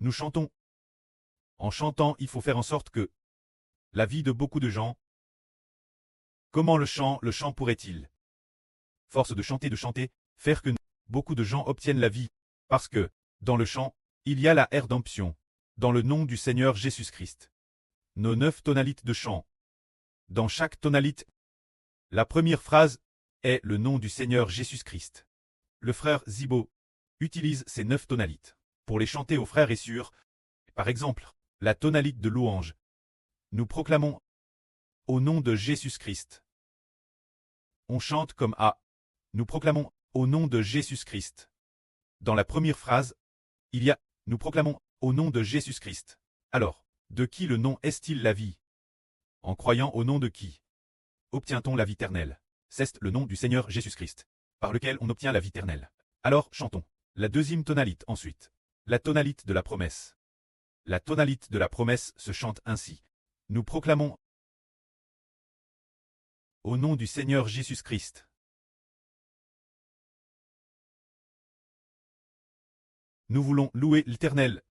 Nous chantons. En chantant, il faut faire en sorte que la vie de beaucoup de gens. Comment le chant pourrait-il, force de chanter, faire que beaucoup de gens obtiennent la vie, parce que, dans le chant, il y a la rédemption, dans le nom du Seigneur Jésus-Christ. Nos 9 tonalites de chant. Dans chaque tonalite, la première phrase est le nom du Seigneur Jésus-Christ. Le frère Zibo utilise ces 9 tonalites pour les chanter aux frères et sœurs. Par exemple, la tonalite de louange. Nous proclamons au nom de Jésus-Christ. On chante comme A. Nous proclamons au nom de Jésus-Christ. Dans la première phrase, il y a nous proclamons au nom de Jésus-Christ. Alors, de qui le nom est-il la vie? En croyant au nom de qui obtient-on la vie éternelle? C'est le nom du Seigneur Jésus-Christ, par lequel on obtient la vie éternelle. Alors chantons. La deuxième tonalite ensuite. La tonalite de la promesse. La tonalite de la promesse se chante ainsi. Nous proclamons au nom du Seigneur Jésus-Christ. Nous voulons louer l'Éternel.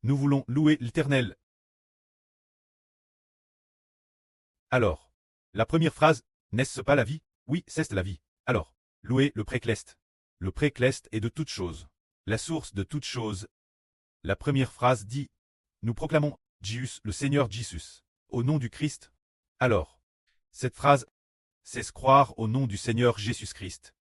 Nous voulons louer l'Éternel. Alors, la première phrase, n'est-ce pas la vie? Oui, c'est la vie. Alors, louer le précleste. Le précleste est de toute chose, la source de toute chose. La première phrase dit, nous proclamons Jésus, le Seigneur Jésus, au nom du Christ. Alors, cette phrase, c'est croire au nom du Seigneur Jésus-Christ.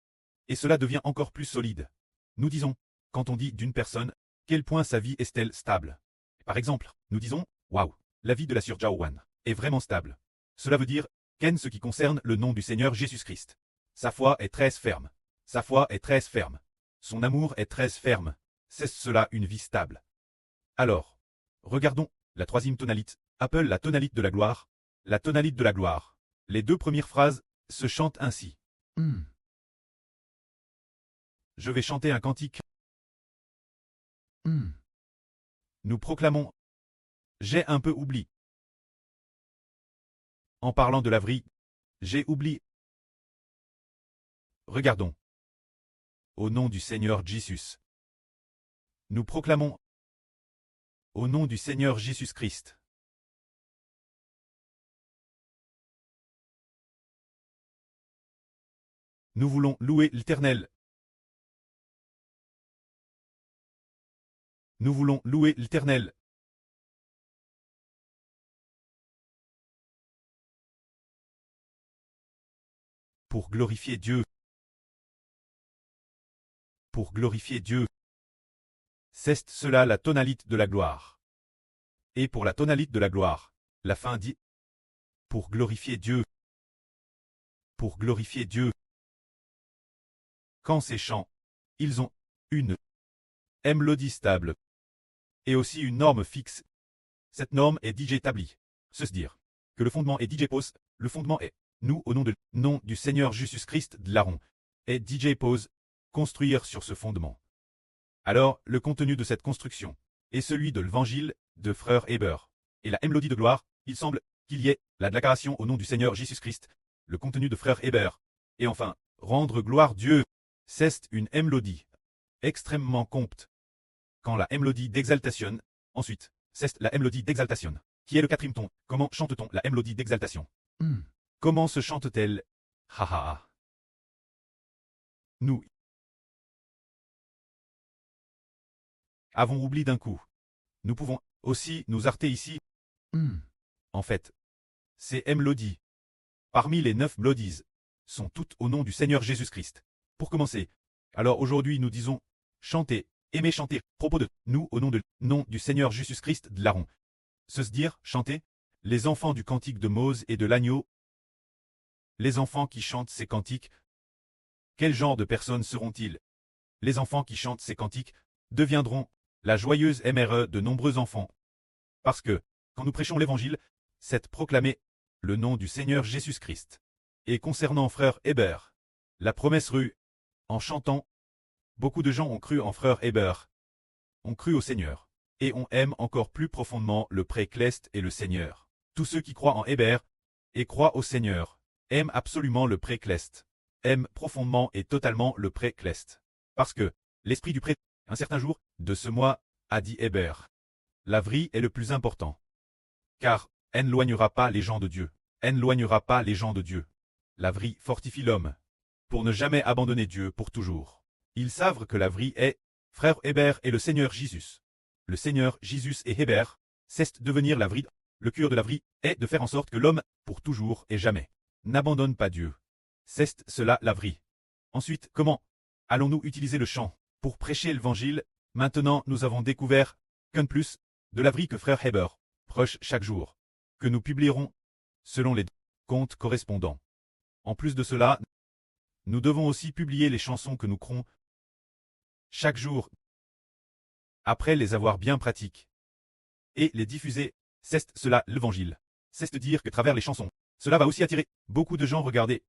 Et cela devient encore plus solide. Nous disons, quand on dit d'une personne, quel point sa vie est-elle stable? Par exemple, nous disons, waouh, la vie de la sœur Jaowan est vraiment stable. Cela veut dire, qu'en ce qui concerne le nom du Seigneur Jésus-Christ, sa foi est très ferme. Sa foi est très ferme. Son amour est très ferme. C'est cela une vie stable. Alors, regardons, la troisième tonalite, appelle la tonalite de la gloire. La tonalite de la gloire. Les 2 premières phrases se chantent ainsi. Je vais chanter un cantique. Nous proclamons. J'ai un peu oublié. En parlant de la vie, j'ai oublié. Regardons. Au nom du Seigneur Jésus. Nous proclamons. Au nom du Seigneur Jésus-Christ. Nous voulons louer l'Éternel. Nous voulons louer l'Éternel. Pour glorifier Dieu. Pour glorifier Dieu. C'est cela la tonalite de la gloire. Et pour la tonalite de la gloire, la fin dit pour glorifier Dieu. Pour glorifier Dieu. Quand ces chants, ils ont une mélodie stable et aussi une norme fixe. Cette norme est déjà établie. C'est-à-dire que le fondement est DJ pose, le fondement est nous au nom du Seigneur Jésus-Christ de l'Aaron, et DJ pose, construire sur ce fondement. Alors, le contenu de cette construction est celui de l'évangile de frère Héber. Et la mélodie de gloire, il semble qu'il y ait la déclaration au nom du Seigneur Jésus-Christ, le contenu de frère Héber. Et enfin, rendre gloire Dieu, c'est une mélodie extrêmement compte. Quand la mélodie d'exaltation, ensuite, c'est la mélodie d'exaltation, qui est le 4e ton. Comment chante-t-on la mélodie d'exaltation? Comment se chante-t-elle? Ha ha ha. Nous avons oublié d'un coup. Nous pouvons aussi nous arrêter ici. En fait, ces mélodies, parmi les 9 mélodies, sont toutes au nom du Seigneur Jésus-Christ. Pour commencer, alors aujourd'hui nous disons, chanter, aimer chanter, propos de nous au nom du Seigneur Jésus-Christ de l'Aaron. Se dire, chanter, les enfants du cantique de Mose et de l'agneau. Les enfants qui chantent ces cantiques, quel genre de personnes seront-ils? Les enfants qui chantent ces cantiques deviendront la joyeuse MRE de nombreux enfants. Parce que, quand nous prêchons l'évangile, c'est proclamer le nom du Seigneur Jésus-Christ. Et concernant frère Héber, la promesse rue, en chantant, beaucoup de gens ont cru en frère Héber, ont cru au Seigneur, et on aime encore plus profondément le précleste et le Seigneur. Tous ceux qui croient en Héber et croient au Seigneur aiment absolument le précleste, aiment profondément et totalement le précleste. Parce que l'esprit du prêtre. Un certain jour, de ce mois, a dit Hébert. La vraie est le plus important. Car, elle n'éloignera pas les gens de Dieu. Elle n'éloignera pas les gens de Dieu. La vraie fortifie l'homme. Pour ne jamais abandonner Dieu pour toujours. Ils savent que la vraie est, frère Hébert et le Seigneur Jésus. Le Seigneur Jésus et Hébert, c'est devenir la vraie. Le cœur de la vraie est de faire en sorte que l'homme, pour toujours et jamais, n'abandonne pas Dieu. C'est cela la vraie. Ensuite, comment allons-nous utiliser le chant pour prêcher l'évangile? Maintenant, nous avons découvert qu'un de plus de la vraie que frère Hébert, proche chaque jour, que nous publierons selon les comptes correspondants. En plus de cela, nous devons aussi publier les chansons que nous crons chaque jour, après les avoir bien pratiques, et les diffuser. C'est cela l'évangile. C'est de dire que travers les chansons, cela va aussi attirer beaucoup de gens regarder.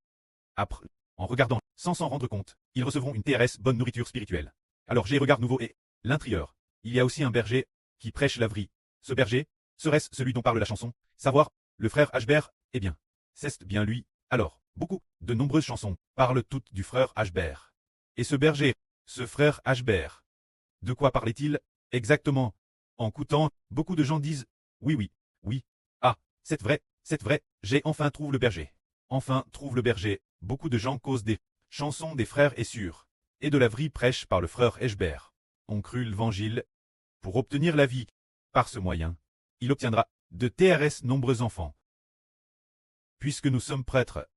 Après, en regardant, sans s'en rendre compte, ils recevront une TRS bonne nourriture spirituelle. Alors j'ai regard nouveau et l'intérieur. Il y a aussi un berger qui prêche la vraie. Ce berger, serait-ce celui dont parle la chanson? Savoir, le frère Ashbert? Eh bien, c'est bien lui. Alors, beaucoup, de nombreuses chansons, parlent toutes du frère Ashbert. Et ce berger, ce frère Ashbert, de quoi parlait-il exactement? En écoutant, beaucoup de gens disent, oui, ah, c'est vrai, j'ai enfin trouvé le berger. Enfin trouve le berger, beaucoup de gens causent des chansons des frères et sûrs, et de la vraie prêche par le frère Ashbert. On crut l'évangile, pour obtenir la vie. Par ce moyen, il obtiendra de TRS nombreux enfants. Puisque nous sommes prêtres,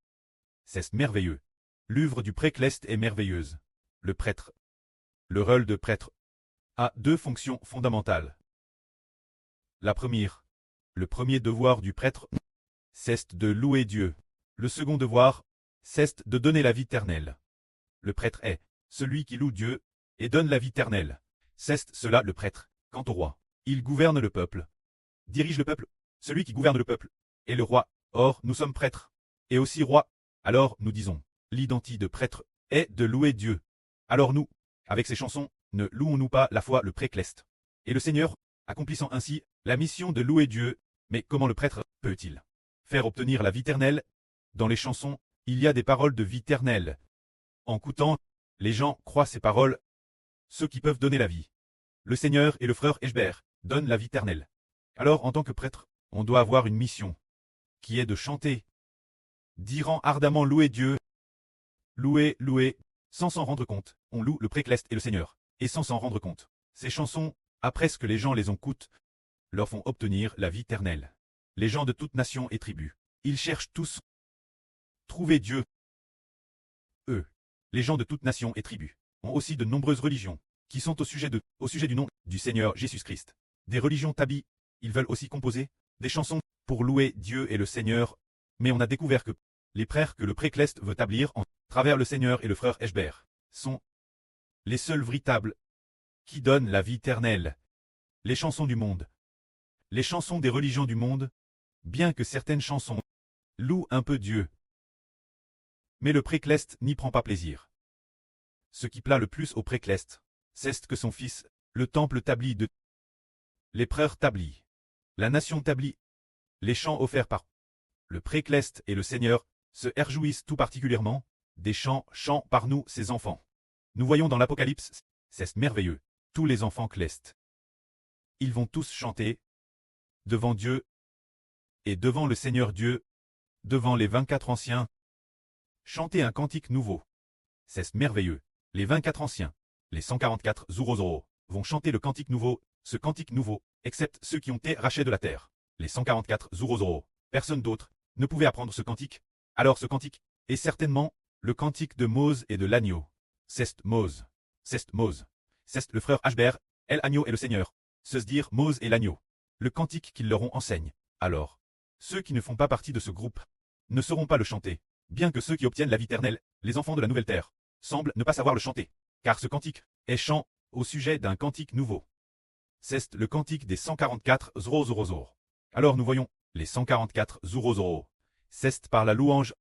c'est merveilleux. L'œuvre du prêcleste est merveilleuse. Le prêtre, le rôle de prêtre, a deux fonctions fondamentales. La première, le premier devoir du prêtre, c'est de louer Dieu. Le second devoir, c'est de donner la vie éternelle. Le prêtre est celui qui loue Dieu et donne la vie éternelle. C'est cela le prêtre. Quant au roi, il gouverne le peuple. Dirige le peuple. Celui qui gouverne le peuple est le roi. Or, nous sommes prêtres. Et aussi rois. Alors, nous disons, l'identité de prêtre est de louer Dieu. Alors nous, avec ces chansons, ne louons-nous pas la foi le prêcleste? Et le Seigneur, accomplissant ainsi la mission de louer Dieu, mais comment le prêtre peut-il faire obtenir la vie éternelle? Dans les chansons, il y a des paroles de vie éternelle. En écoutant, les gens croient ces paroles, ceux qui peuvent donner la vie. Le Seigneur et le frère Ashbert donnent la vie éternelle. Alors en tant que prêtre, on doit avoir une mission, qui est de chanter, dirant ardemment louer Dieu, louer, sans s'en rendre compte, on loue le prêcleste et le Seigneur, et sans s'en rendre compte. Ces chansons, après ce que les gens les écoutent, leur font obtenir la vie éternelle. Les gens de toute nation et tribu, ils cherchent tous trouver Dieu. Eux, les gens de toute nation et tribu, ont aussi de nombreuses religions, qui sont au sujet du nom du Seigneur Jésus-Christ. Des religions tabi, ils veulent aussi composer des chansons pour louer Dieu et le Seigneur, mais on a découvert que les prêtres que le prêcleste veut établir en travers le Seigneur et le frère Ashbert sont les seuls véritables qui donnent la vie éternelle. Les chansons du monde, les chansons des religions du monde, bien que certaines chansons louent un peu Dieu, mais le prêcleste n'y prend pas plaisir. Ce qui plaît le plus au prêcleste, c'est que son fils, le temple tabli de les prêtres tablis, la nation tablie, les chants offerts par le prêcleste et le Seigneur, se réjouissent tout particulièrement des chants par nous, ses enfants. Nous voyons dans l'Apocalypse, c'est merveilleux, tous les enfants clestes. Ils vont tous chanter devant Dieu et devant le Seigneur Dieu, devant les 24 anciens, chanter un cantique nouveau. C'est merveilleux. Les 24 anciens, les 144 Zurozoro, vont chanter le cantique nouveau, ce cantique nouveau, excepte ceux qui ont été rachetés de la terre. Les 144 Zurozoro, personne d'autre, ne pouvait apprendre ce cantique. Alors ce cantique est certainement le cantique de Mose et de l'agneau. C'est Mose. C'est le frère Ashbert, El Agneau et le Seigneur. Se dire Mose et l'agneau. Le cantique qu'ils leur ont enseigne. Alors, ceux qui ne font pas partie de ce groupe ne sauront pas le chanter, bien que ceux qui obtiennent la vie éternelle, les enfants de la nouvelle terre, semblent ne pas savoir le chanter, car ce cantique est chant au sujet d'un cantique nouveau. C'est le cantique des 144 Zurozorozor. Alors nous voyons les 144 Zurozoro. C'est par la louange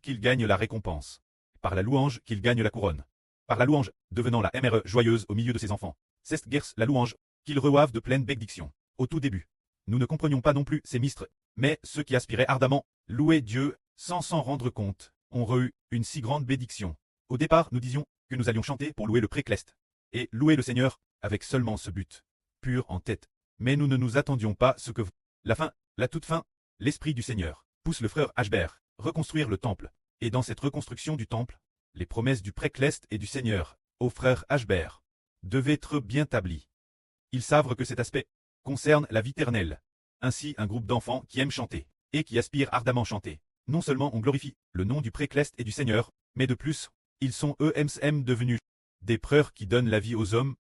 qu'ils gagnent la récompense, par la louange qu'ils gagnent la couronne, par la louange devenant la MRE joyeuse au milieu de ses enfants. C'est guers la louange qu'ils reçoivent de pleine bénédiction. Au tout début, nous ne comprenions pas non plus ces mistres, mais ceux qui aspiraient ardemment louer Dieu sans s'en rendre compte ont reçu une si grande bénédiction. Au départ, nous disions que nous allions chanter pour louer le précleste. Et louer le Seigneur, avec seulement ce but. Pur en tête. Mais nous ne nous attendions pas ce que la fin, la toute fin, l'esprit du Seigneur, pousse le frère Ashbert, reconstruire le temple. Et dans cette reconstruction du temple, les promesses du précleste et du Seigneur, au frère Ashbert, devaient être bien établies. Ils savent que cet aspect concerne la vie éternelle. Ainsi, un groupe d'enfants qui aiment chanter, et qui aspirent ardemment chanter. Non seulement on glorifie le nom du précleste et du Seigneur, mais de plus, ils sont eux-mêmes devenus des prêtres qui donnent la vie aux hommes,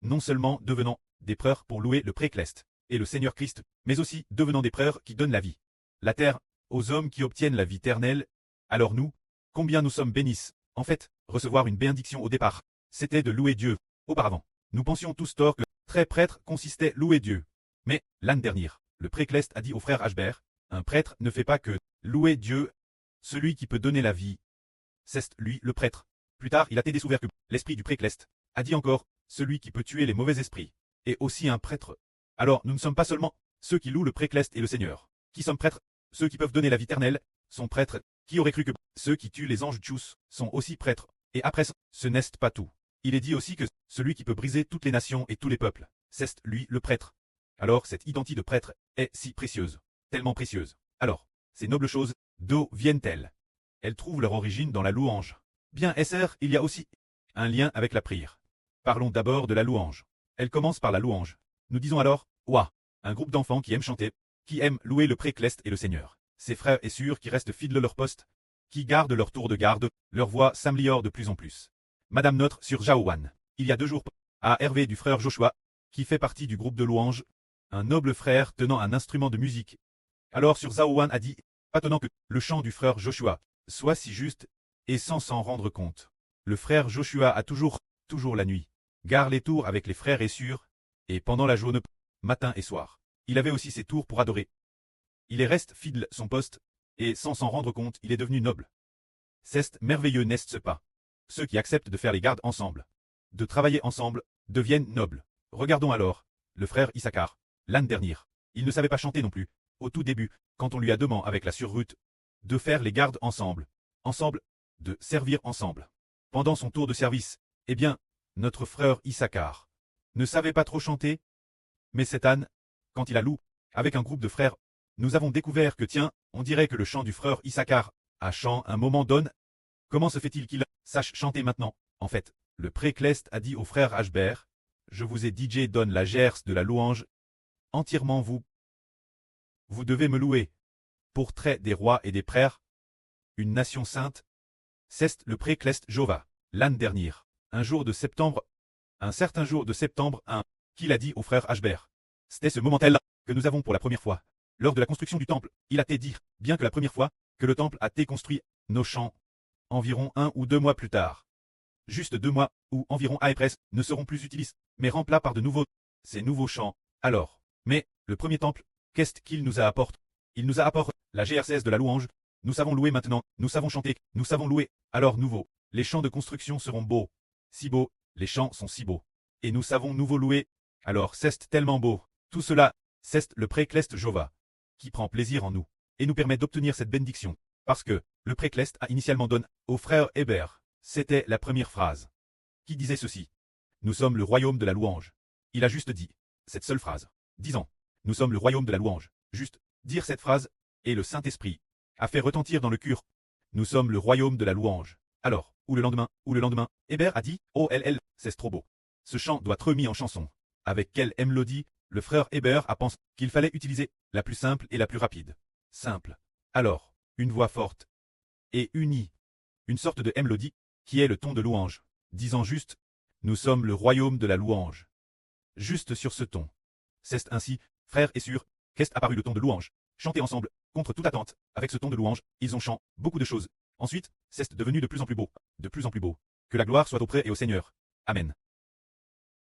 non seulement devenant des prêtres pour louer le précleste et le Seigneur Christ, mais aussi devenant des prêtres qui donnent la vie, la terre, aux hommes qui obtiennent la vie éternelle. Alors nous, combien nous sommes bénis. En fait, recevoir une bénédiction au départ, c'était de louer Dieu. Auparavant, nous pensions tous tort que très prêtre consistait louer Dieu. Mais, l'année dernière, le précleste a dit au frère Ashbert, un prêtre ne fait pas que louer Dieu, celui qui peut donner la vie. C'est lui le prêtre. Plus tard, il a été découvert que l'esprit du précleste a dit encore, celui qui peut tuer les mauvais esprits, est aussi un prêtre. Alors nous ne sommes pas seulement ceux qui louent le précleste et le Seigneur, qui sommes prêtres, ceux qui peuvent donner la vie éternelle, sont prêtres, qui auraient cru que ceux qui tuent les anges tchous sont aussi prêtres. Et après ça, ce n'est pas tout. Il est dit aussi que celui qui peut briser toutes les nations et tous les peuples, c'est lui le prêtre. Alors cette identité de prêtre est si précieuse, tellement précieuse. Alors, ces nobles choses, d'où viennent-elles? Elles trouvent leur origine dans la louange. Bien SR, il y a aussi un lien avec la prière. Parlons d'abord de la louange. Elle commence par la louange. Nous disons alors, ouah, un groupe d'enfants qui aiment chanter, qui aiment louer le précleste et le Seigneur. Ces frères et sœurs qui restent fidèles à leur poste, qui gardent leur tour de garde, leur voix s'améliore de plus en plus. Madame Notre sur Jaowan, il y a 2 jours, à Hervé du frère Joshua, qui fait partie du groupe de louange, un noble frère tenant un instrument de musique. Alors sur Zaowan a dit, pas étonnant que le chant du frère Joshua soit si juste, et sans s'en rendre compte. Le frère Joshua a toujours la nuit, gare les tours avec les frères et sœurs, et pendant la journée, matin et soir. Il avait aussi ses tours pour adorer. Il est reste fidèle son poste, et sans s'en rendre compte, il est devenu noble. C'est merveilleux, n'est-ce pas? Ceux qui acceptent de faire les gardes ensemble, de travailler ensemble, deviennent nobles. Regardons alors, le frère Issachar, l'année dernière. Il ne savait pas chanter non plus, au tout début, quand on lui a demandé avec la sœur Ruth, de faire les gardes ensemble, de servir ensemble. Pendant son tour de service, eh bien, notre frère Issachar ne savait pas trop chanter, mais cette année, quand il a loué, avec un groupe de frères, nous avons découvert que tiens, on dirait que le chant du frère Issachar a chant un moment donne. Comment se fait-il qu'il sache chanter maintenant? En fait, le précleste a dit au frère Ashbert, je vous ai DJ donne la gerce de la louange, entièrement vous. Vous devez me louer. Portrait des rois et des prêtres, une nation sainte. C'est le précleste Jova, l'année dernière, un certain jour de septembre 1, qu'il a dit au frère Ashbert. C'était ce moment-là que nous avons pour la première fois. Lors de la construction du temple, il a été dit, bien que la première fois que le temple a été construit, nos chants, environ 1 ou 2 mois plus tard. Juste 2 mois, ou environ à près, ne seront plus utilisés, mais remplacés par de nouveaux, ces nouveaux chants. Alors, mais, le premier temple, qu'est-ce qu'il nous apporte? Il nous apporte la GRCS de la louange. Nous savons louer maintenant, nous savons chanter, nous savons louer. Alors nouveau, les chants de construction seront beaux. Si beaux, les chants sont si beaux. Et nous savons nouveau louer. Alors c'est tellement beau. Tout cela, c'est le précleste Jova, qui prend plaisir en nous, et nous permet d'obtenir cette bénédiction. Parce que, le précleste a initialement donné au frère Hébert. C'était la première phrase. Qui disait ceci? Nous sommes le royaume de la louange. Il a juste dit cette seule phrase. Disant, nous sommes le royaume de la louange. Juste, dire cette phrase, et le Saint-Esprit a fait retentir dans le cœur. Nous sommes le royaume de la louange. Alors, ou le lendemain, Hébert a dit, oh c'est trop beau. Ce chant doit être mis en chanson. Avec quelle mélodie? Le frère Hébert a pensé qu'il fallait utiliser la plus simple et la plus rapide. Simple. Alors, une voix forte et unie. Une sorte de mélodie, qui est le ton de louange. Disant juste, nous sommes le royaume de la louange. Juste sur ce ton. C'est ainsi, frères et sœurs, qu'est apparu le ton de louange. Chanter ensemble, contre toute attente, avec ce ton de louange, ils ont chanté beaucoup de choses. Ensuite, c'est devenu de plus en plus beau. Que la gloire soit auprès et au Seigneur. Amen.